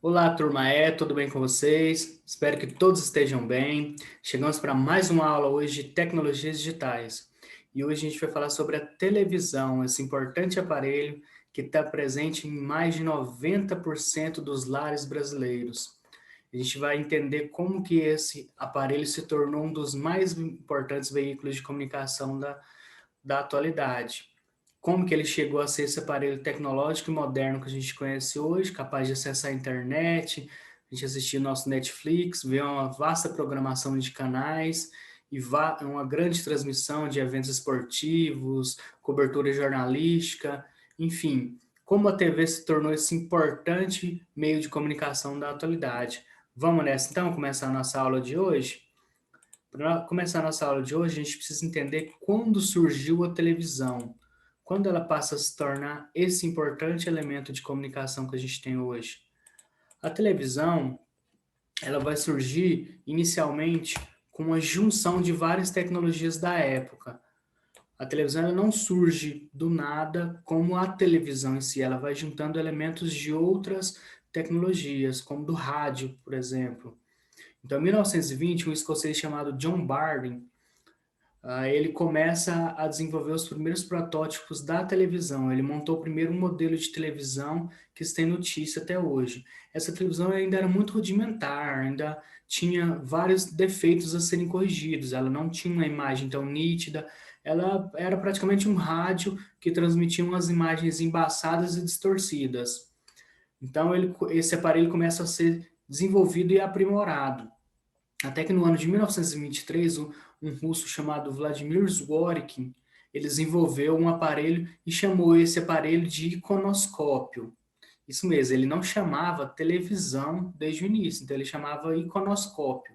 Olá, turma, tudo bem com vocês? Espero que todos estejam bem. Chegamos para mais uma aula hoje de tecnologias digitais. E hoje a gente vai falar sobre a televisão, esse importante aparelho que está presente em mais de 90% dos lares brasileiros. A gente vai entender como que esse aparelho se tornou um dos mais importantes veículos de comunicação da atualidade. Como que ele chegou a ser esse aparelho tecnológico e moderno que a gente conhece hoje, capaz de acessar a internet, a gente assistir nosso Netflix, ver uma vasta programação de canais e uma grande transmissão de eventos esportivos, cobertura jornalística, enfim, como a TV se tornou esse importante meio de comunicação da atualidade. Vamos nessa então, começar a nossa aula de hoje? Para começar a nossa aula de hoje, a gente precisa entender quando surgiu a televisão, quando ela passa a se tornar esse importante elemento de comunicação que a gente tem hoje. A televisão, ela vai surgir inicialmente com uma junção de várias tecnologias da época. A televisão ela não surge do nada como a televisão em si, ela vai juntando elementos de outras tecnologias, como do rádio, por exemplo. Então, em 1920, um escocês chamado John Barden, ele começa a desenvolver os primeiros protótipos da televisão. Ele montou primeiro um modelo de televisão que se tem notícia até hoje. Essa televisão ainda era muito rudimentar, ainda tinha vários defeitos a serem corrigidos. Ela não tinha uma imagem tão nítida. Ela era praticamente um rádio que transmitia umas imagens embaçadas e distorcidas. Então, esse aparelho começa a ser desenvolvido e aprimorado. Até que no ano de 1923, um russo chamado Vladimir Zworykin, ele desenvolveu um aparelho e chamou esse aparelho de iconoscópio. Isso mesmo, ele não chamava televisão desde o início, então ele chamava iconoscópio.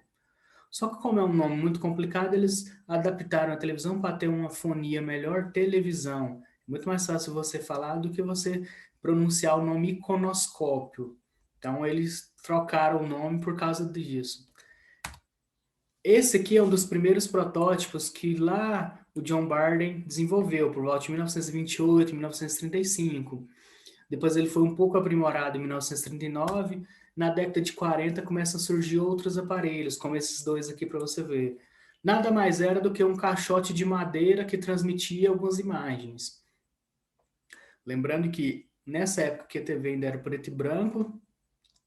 Só que como é um nome muito complicado, eles adaptaram a televisão para ter uma fonia melhor, televisão. É muito mais fácil você falar do que você pronunciar o nome iconoscópio. Então eles trocaram o nome por causa disso. Esse aqui é um dos primeiros protótipos que lá o John Barden desenvolveu, por volta de 1928, 1935. Depois ele foi um pouco aprimorado em 1939. Na década de 40 começam a surgir outros aparelhos, como esses dois aqui para você ver. Nada mais era do que um caixote de madeira que transmitia algumas imagens. Lembrando que nessa época que a TV ainda era preto e branco,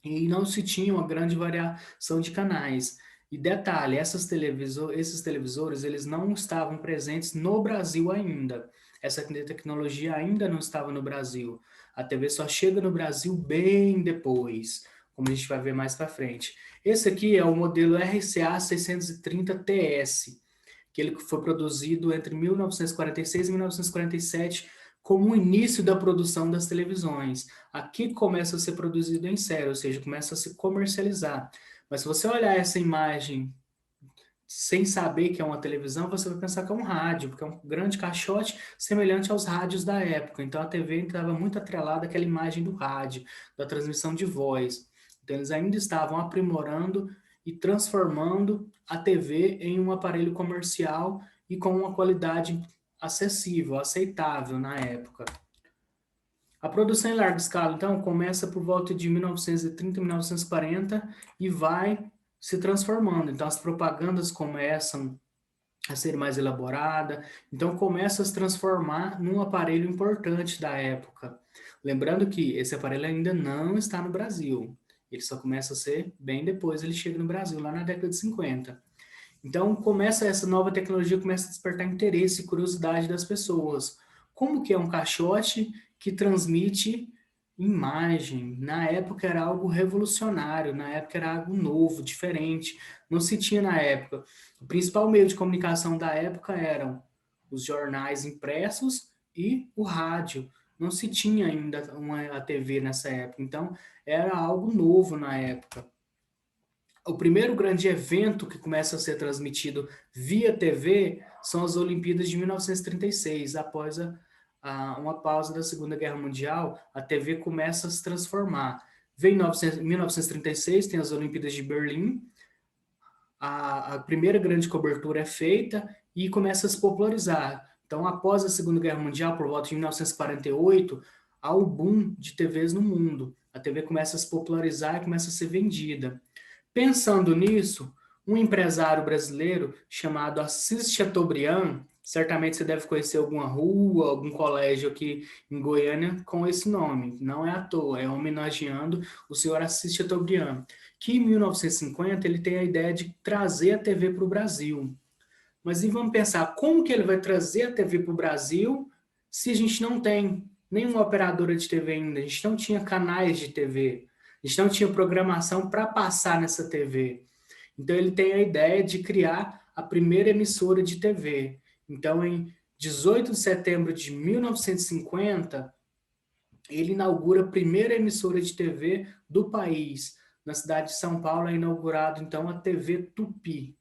e não se tinha uma grande variação de canais. E detalhe, esses televisores, eles não estavam presentes no Brasil ainda. Essa tecnologia ainda não estava no Brasil. A TV só chega no Brasil bem depois, como a gente vai ver mais para frente. Esse aqui é o modelo RCA 630TS, que ele foi produzido entre 1946 e 1947 como o início da produção das televisões. Aqui começa a ser produzido em série, ou seja, começa a se comercializar. Mas se você olhar essa imagem sem saber que é uma televisão, você vai pensar que é um rádio, porque é um grande caixote semelhante aos rádios da época. Então a TV estava muito atrelada àquela imagem do rádio, da transmissão de voz. Então eles ainda estavam aprimorando e transformando a TV em um aparelho comercial e com uma qualidade acessível, aceitável na época. A produção em larga escala, então, começa por volta de 1930, 1940 e vai se transformando. Então, as propagandas começam a ser mais elaborada, então começa a se transformar num aparelho importante da época. Lembrando que esse aparelho ainda não está no Brasil. Ele só começa a ser bem depois, ele chega no Brasil, lá na década de 50. Então, essa nova tecnologia começa a despertar interesse e curiosidade das pessoas. Como que é um caixote que transmite imagem? Na época era algo revolucionário, na época era algo novo, diferente. Não se tinha na época. O principal meio de comunicação da época eram os jornais impressos e o rádio. Não se tinha ainda a TV nessa época, então era algo novo na época. O primeiro grande evento que começa a ser transmitido via TV são as Olimpíadas de 1936. Após uma pausa da Segunda Guerra Mundial, a TV começa a se transformar. Vem em 1936, tem as Olimpíadas de Berlim, a primeira grande cobertura é feita e começa a se popularizar. Então, após a Segunda Guerra Mundial, por volta de 1948, há o boom de TVs no mundo. A TV começa a se popularizar e começa a ser vendida. Pensando nisso, um empresário brasileiro chamado Assis Chateaubriand, certamente você deve conhecer alguma rua, algum colégio aqui em Goiânia com esse nome, não é à toa, é homenageando o senhor Assis Chateaubriand, que em 1950 ele tem a ideia de trazer a TV para o Brasil. Mas e vamos pensar, como que ele vai trazer a TV para o Brasil se a gente não tem nenhuma operadora de TV ainda, a gente não tinha canais de TV, a gente não tinha programação para passar nessa TV. Então ele tem a ideia de criar a primeira emissora de TV. Então em 18 de setembro de 1950, ele inaugura a primeira emissora de TV do país. Na cidade de São Paulo é inaugurado então a TV Tupi.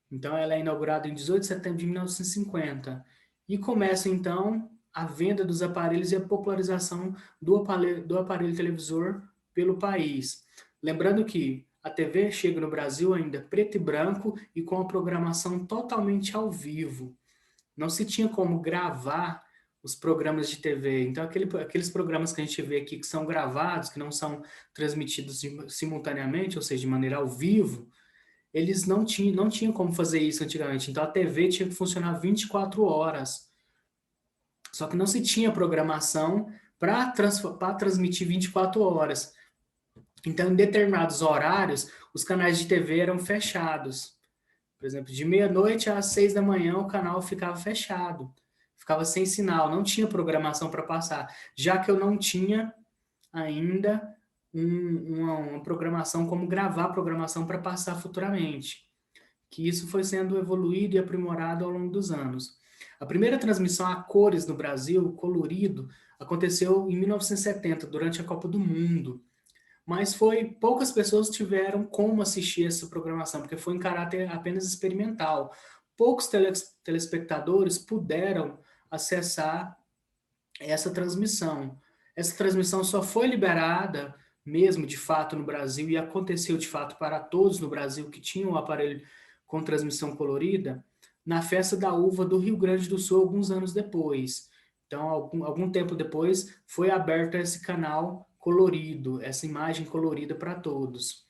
Então ela é inaugurada em 18 de setembro de 1950. E começa então a venda dos aparelhos e a popularização do aparelho televisor pelo país. Lembrando que a TV chega no Brasil ainda preto e branco e com a programação totalmente ao vivo. Não se tinha como gravar os programas de TV. Então, aqueles programas que a gente vê aqui que são gravados, que não são transmitidos simultaneamente, ou seja, de maneira ao vivo, eles não tinham como fazer isso antigamente. Então, a TV tinha que funcionar 24 horas. Só que não se tinha programação para transmitir 24 horas. Então, em determinados horários, os canais de TV eram fechados. Por exemplo, de meia-noite às 6 da manhã, o canal ficava fechado. Ficava sem sinal, não tinha programação para passar. Já que eu não tinha ainda uma programação, como gravar programação para passar futuramente. Que isso foi sendo evoluído e aprimorado ao longo dos anos. A primeira transmissão a cores no Brasil, colorido, aconteceu em 1970, durante a Copa do Mundo. Mas poucas pessoas tiveram como assistir essa programação, porque foi em caráter apenas experimental. Poucos telespectadores puderam acessar essa transmissão. Essa transmissão só foi liberada mesmo de fato no Brasil e aconteceu de fato para todos no Brasil que tinham o aparelho com transmissão colorida na festa da uva do Rio Grande do Sul alguns anos depois. Então, algum tempo depois, foi aberto esse canal colorido, essa imagem colorida para todos.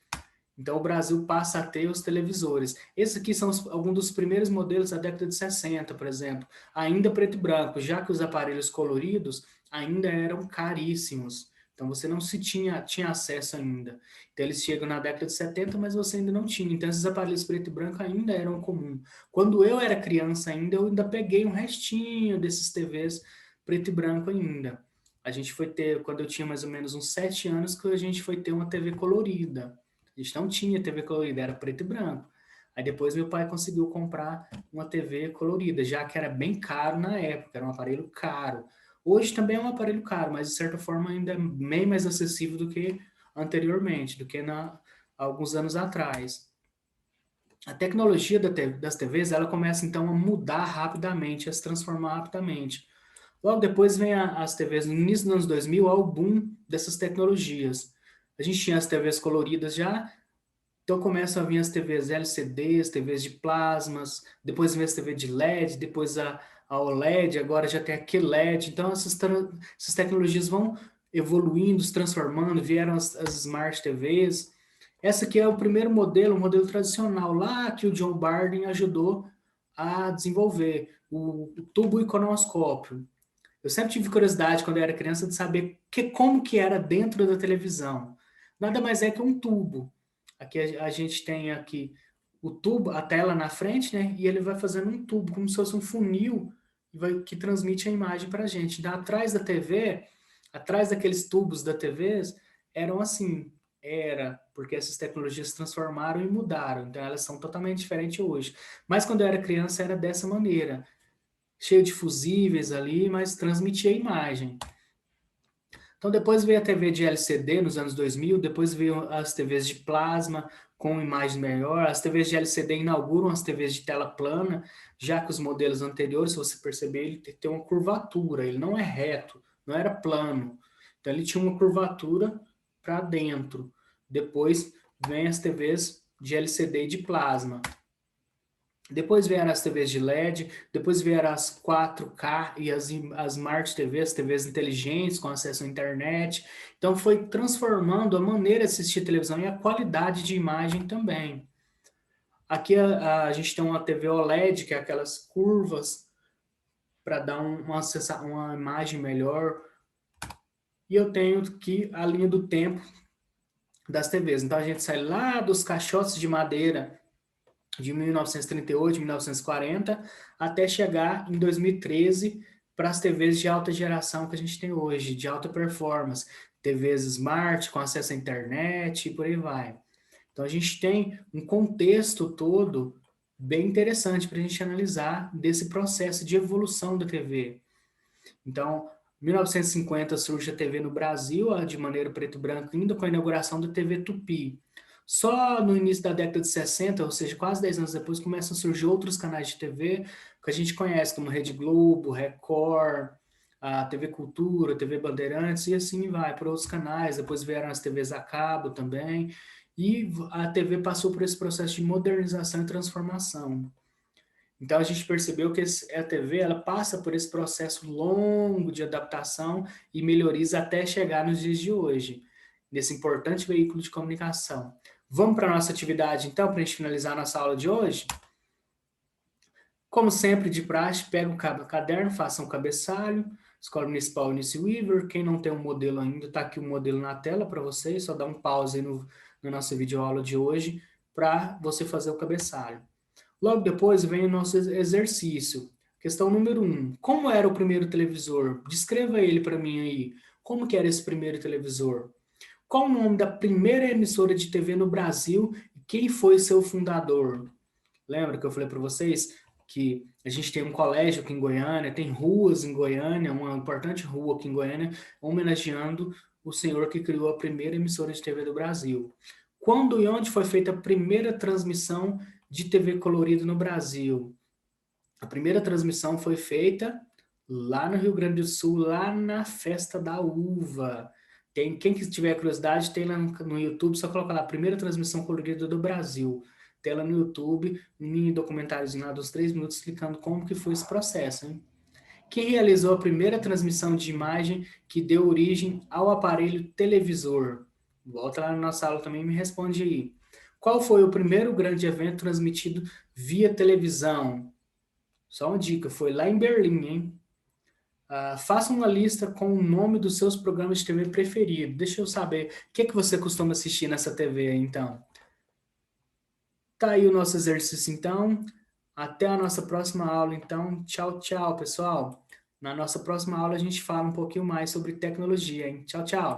Então, o Brasil passa a ter os televisores. Esses aqui são alguns dos primeiros modelos da década de 60, por exemplo. Ainda preto e branco, já que os aparelhos coloridos ainda eram caríssimos. Então, você não se tinha acesso ainda. Então, eles chegam na década de 70, mas você ainda não tinha. Então, esses aparelhos preto e branco ainda eram comum. Quando eu era criança ainda, eu ainda peguei um restinho desses TVs preto e branco ainda. A gente foi ter, quando eu tinha mais ou menos uns 7 anos, que a gente foi ter uma TV colorida. A gente não tinha TV colorida, era preto e branco. Aí depois meu pai conseguiu comprar uma TV colorida, já que era bem caro na época, era um aparelho caro. Hoje também é um aparelho caro, mas de certa forma ainda é bem mais acessível do que anteriormente, do que alguns anos atrás. A tecnologia das TVs, ela começa então a mudar rapidamente, a se transformar rapidamente. Logo depois vem as TVs, no início dos anos 2000, ao boom dessas tecnologias. A gente tinha as TVs coloridas já, então começam a vir as TVs LCDs, TVs de plasmas, depois vem as TVs de LED, depois a OLED, agora já tem a QLED. Então essas tecnologias vão evoluindo, se transformando, vieram as Smart TVs. Essa aqui é o primeiro modelo, o modelo tradicional, lá que o John Barden ajudou a desenvolver, o tubo iconoscópio. Eu sempre tive curiosidade, quando eu era criança, de saber como que era dentro da televisão. Nada mais é que um tubo. Aqui a gente tem aqui o tubo, a tela na frente, né? E ele vai fazendo um tubo, como se fosse um funil que transmite a imagem para a gente. Então, atrás da TV, atrás daqueles tubos da TV, eram assim. Era, porque essas tecnologias se transformaram e mudaram. Então, elas são totalmente diferentes hoje. Mas quando eu era criança, era dessa maneira. Cheio de fusíveis ali, mas transmitia a imagem. Então depois veio a TV de LCD nos anos 2000, depois veio as TVs de plasma com imagem melhor, as TVs de LCD inauguram as TVs de tela plana, já que os modelos anteriores, se você perceber, ele tem uma curvatura, ele não é reto, não era plano. Então ele tinha uma curvatura para dentro. Depois vem as TVs de LCD e de plasma. Depois vieram as TVs de LED, depois vieram as 4K e as Smart TVs, TVs inteligentes com acesso à internet. Então foi transformando a maneira de assistir televisão e a qualidade de imagem também. Aqui a gente tem uma TV OLED, que é aquelas curvas para dar uma imagem melhor. E eu tenho aqui a linha do tempo das TVs. Então a gente sai lá dos caixotes de madeira de 1938, 1940, até chegar em 2013 para as TVs de alta geração que a gente tem hoje, de alta performance, TVs smart, com acesso à internet e por aí vai. Então a gente tem um contexto todo bem interessante para a gente analisar desse processo de evolução da TV. Então, em 1950 surge a TV no Brasil, de maneira preto e branco, ainda com a inauguração da TV Tupi. Só no início da década de 60, ou seja, quase 10 anos depois, começam a surgir outros canais de TV que a gente conhece, como Rede Globo, Record, a TV Cultura, TV Bandeirantes, e assim vai para outros canais. Depois vieram as TVs a cabo também, e a TV passou por esse processo de modernização e transformação. Então a gente percebeu que a TV ela passa por esse processo longo de adaptação e melhorias até chegar nos dias de hoje, nesse importante veículo de comunicação. Vamos para a nossa atividade então, para a gente finalizar a nossa aula de hoje? Como sempre, de praxe, pega o caderno, faça um cabeçalho, Escola Municipal Eunice Weaver. Quem não tem um modelo ainda, está aqui o modelo na tela para vocês, só dá um pause aí na nossa videoaula de hoje para você fazer o cabeçalho. Logo depois vem o nosso exercício. Questão número 1. Como era o primeiro televisor? Descreva ele para mim aí. Como que era esse primeiro televisor? Qual o nome da primeira emissora de TV no Brasil e quem foi seu fundador? Lembra que eu falei para vocês que a gente tem um colégio aqui em Goiânia, tem ruas em Goiânia, uma importante rua aqui em Goiânia, homenageando o senhor que criou a primeira emissora de TV do Brasil. Quando e onde foi feita a primeira transmissão de TV colorida no Brasil? A primeira transmissão foi feita lá no Rio Grande do Sul, lá na Festa da Uva. Quem que tiver curiosidade, tem lá no YouTube, só coloca lá, primeira transmissão colorida do Brasil. Tem lá no YouTube, um mini documentáriozinho lá dos 3 minutos explicando como que foi esse processo, hein? Quem realizou a primeira transmissão de imagem que deu origem ao aparelho televisor? Volta lá na nossa aula também e me responde aí. Qual foi o primeiro grande evento transmitido via televisão? Só uma dica, foi lá em Berlim, hein? Faça uma lista com o nome dos seus programas de TV preferidos. Deixa eu saber, o que é que você costuma assistir nessa TV aí, então? Tá aí o nosso exercício, então. Até a nossa próxima aula, então. Tchau, tchau, pessoal. Na nossa próxima aula a gente fala um pouquinho mais sobre tecnologia, hein? Tchau, tchau.